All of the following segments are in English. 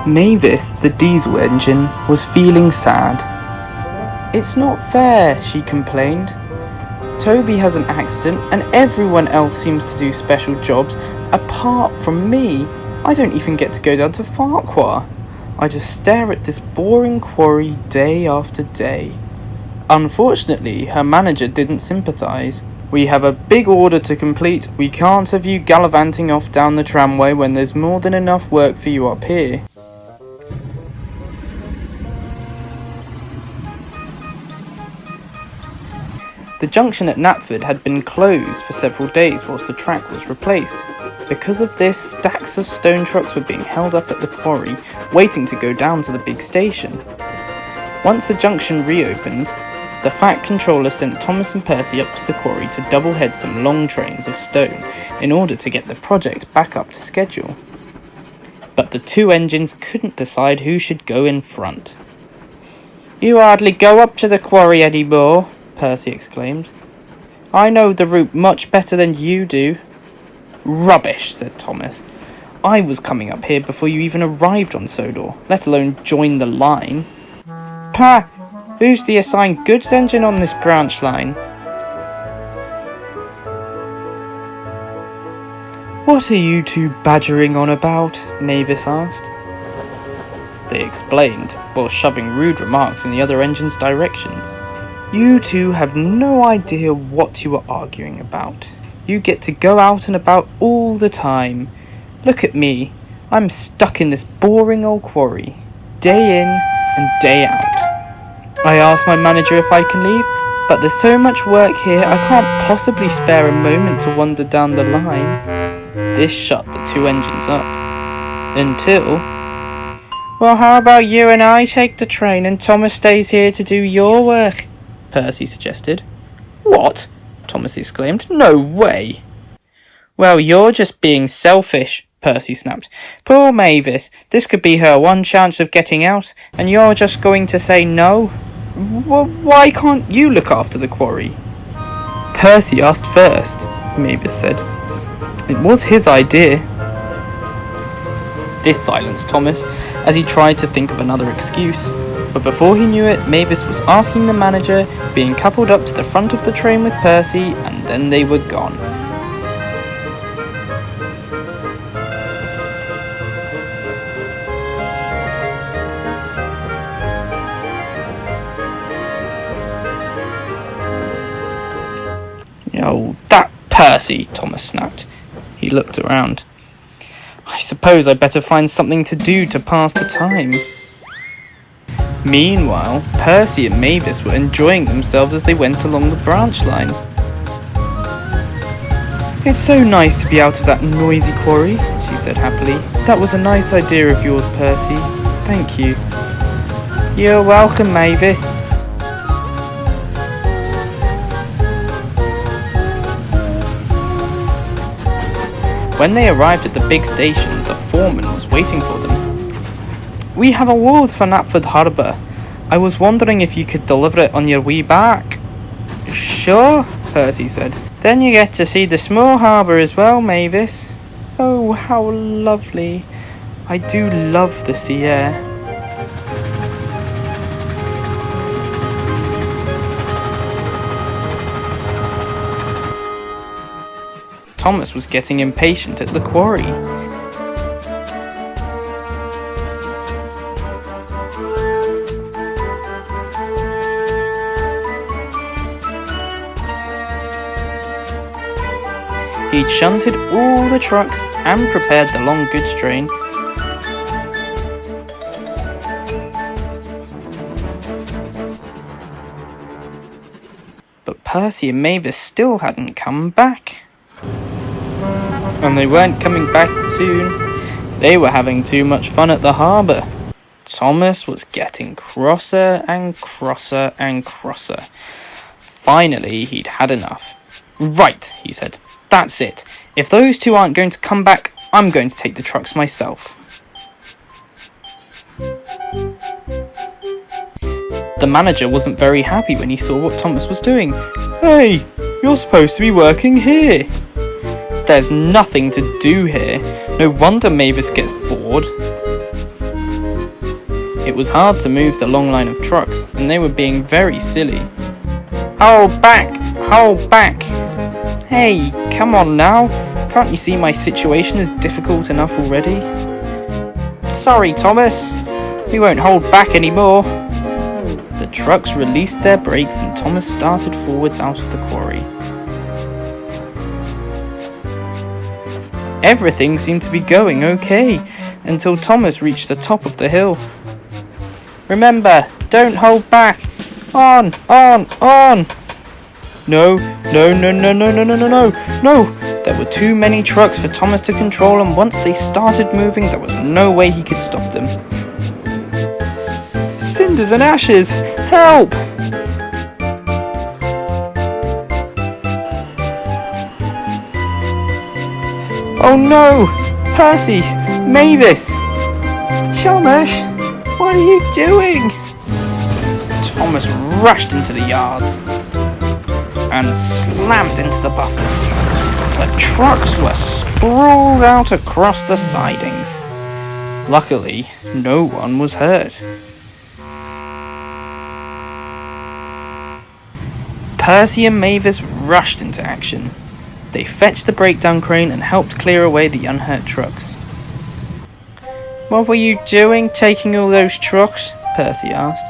Mavis, the diesel engine, was feeling sad. "It's not fair," she complained. "Toby has an accident and everyone else seems to do special jobs apart from me. I don't even get to go down to Ffarquhar. I just stare at this boring quarry day after day." Unfortunately, her manager didn't sympathise. "We have a big order to complete. We can't have you gallivanting off down the tramway when there's more than enough work for you up here." The junction at Knapford had been closed for several days whilst the track was replaced. Because of this, stacks of stone trucks were being held up at the quarry, waiting to go down to the big station. Once the junction reopened, the Fat Controller sent Thomas and Percy up to the quarry to double-head some long trains of stone in order to get the project back up to schedule. But the two engines couldn't decide who should go in front. "You hardly go up to the quarry anymore," Percy exclaimed. "I know the route much better than you do." "Rubbish," said Thomas. "I was coming up here before you even arrived on Sodor, let alone join the line." "Pah! Who's the assigned goods engine on this branch line?" "What are you two badgering on about?" Mavis asked. They explained, while shoving rude remarks in the other engine's directions. "You two have no idea what you are arguing about. You get to go out and about all the time. Look at me. I'm stuck in this boring old quarry, day in and day out. I asked my manager if I can leave, but there's so much work here I can't possibly spare a moment to wander down the line." This shut the two engines up. Until... "Well, how about you and I take the train and Thomas stays here to do your work?" Percy suggested. "What?" Thomas exclaimed. "No way!" "Well, you're just being selfish," Percy snapped. "Poor Mavis, this could be her one chance of getting out, and you're just going to say no? Why can't you look after the quarry?" "Percy asked first," Mavis said. "It was his idea." This silenced Thomas as he tried to think of another excuse. But before he knew it, Mavis was asking the manager, being coupled up to the front of the train with Percy, and then they were gone. "Oh, that Percy," Thomas snapped. He looked around. "I suppose I'd better find something to do to pass the time." Meanwhile, Percy and Mavis were enjoying themselves as they went along the branch line. "It's so nice to be out of that noisy quarry," she said happily. "That was a nice idea of yours, Percy. Thank you." "You're welcome, Mavis." When they arrived at the big station, the foreman was waiting for them. "We have awards for Knapford Harbour. I was wondering if you could deliver it on your way back." "Sure," Percy said. "Then you get to see the small harbour as well, Mavis." "Oh, how lovely. I do love the sea air." Thomas was getting impatient at the quarry. He'd shunted all the trucks and prepared the long goods train. But Percy and Mavis still hadn't come back. And they weren't coming back soon. They were having too much fun at the harbour. Thomas was getting crosser and crosser and crosser. Finally, he'd had enough. "Right," he said. "That's it. If those two aren't going to come back, I'm going to take the trucks myself." The manager wasn't very happy when he saw what Thomas was doing. "Hey, you're supposed to be working here." "There's nothing to do here. No wonder Mavis gets bored." It was hard to move the long line of trucks, and they were being very silly. Hold back! Hold back! Hey, come on now! Can't you see my situation is difficult enough already? Sorry, Thomas. We won't hold back anymore. The trucks released their brakes and Thomas started forwards out of the quarry. Everything seemed to be going okay until Thomas reached the top of the hill. Remember, don't hold back. On, on, on. No. There were too many trucks for Thomas to control, and once they started moving, there was no way he could stop them. Cinders and ashes! Help! Oh no! Percy! Mavis! Thomas! What are you doing? Thomas rushed into the yards and slammed into the buffers. The trucks were sprawled out across the sidings. Luckily, no one was hurt. Percy and Mavis rushed into action. They fetched the breakdown crane and helped clear away the unhurt trucks. What were you doing, taking all those trucks? Percy asked.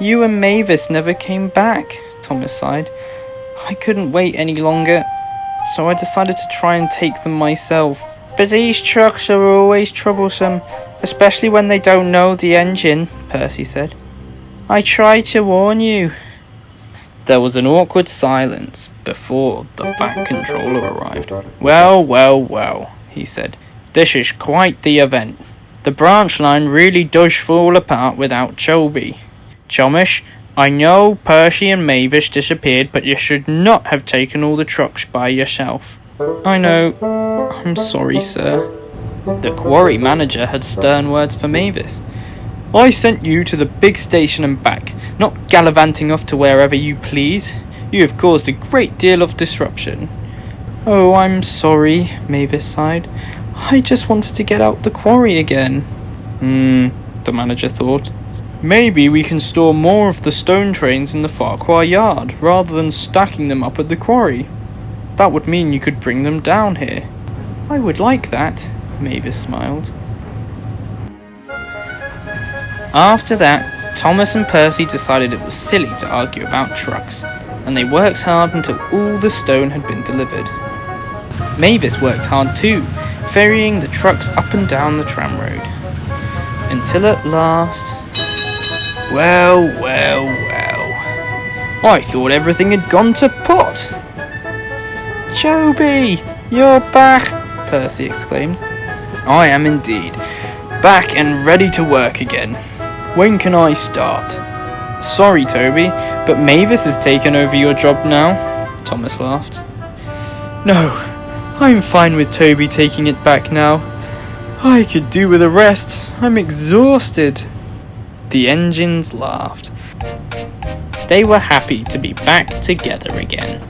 You and Mavis never came back, Thomas sighed. I couldn't wait any longer, so I decided to try and take them myself. But these trucks are always troublesome, especially when they don't know the engine, Percy said. I tried to warn you. There was an awkward silence before the Fat Controller arrived. Well, he said. This is quite the event. The branch line really does fall apart without Toby. Thomas, I know Percy and Mavis disappeared, but you should not have taken all the trucks by yourself. I know. I'm sorry, sir. The quarry manager had stern words for Mavis. I sent you to the big station and back, not gallivanting off to wherever you please. You have caused a great deal of disruption. Oh, I'm sorry, Mavis sighed. I just wanted to get out the quarry again. The manager thought. Maybe we can store more of the stone trains in the Ffarquhar yard, rather than stacking them up at the quarry. That would mean you could bring them down here. I would like that, Mavis smiled. After that, Thomas and Percy decided it was silly to argue about trucks, and they worked hard until all the stone had been delivered. Mavis worked hard too, ferrying the trucks up and down the tram road. Until at last... Well. I thought everything had gone to pot. Toby, you're back, Percy exclaimed. I am indeed. Back and ready to work again. When can I start? Sorry, Toby, but Mavis has taken over your job now, Thomas laughed. No, I'm fine with Toby taking it back now. I could do with a rest. I'm exhausted. The engines laughed. They were happy to be back together again.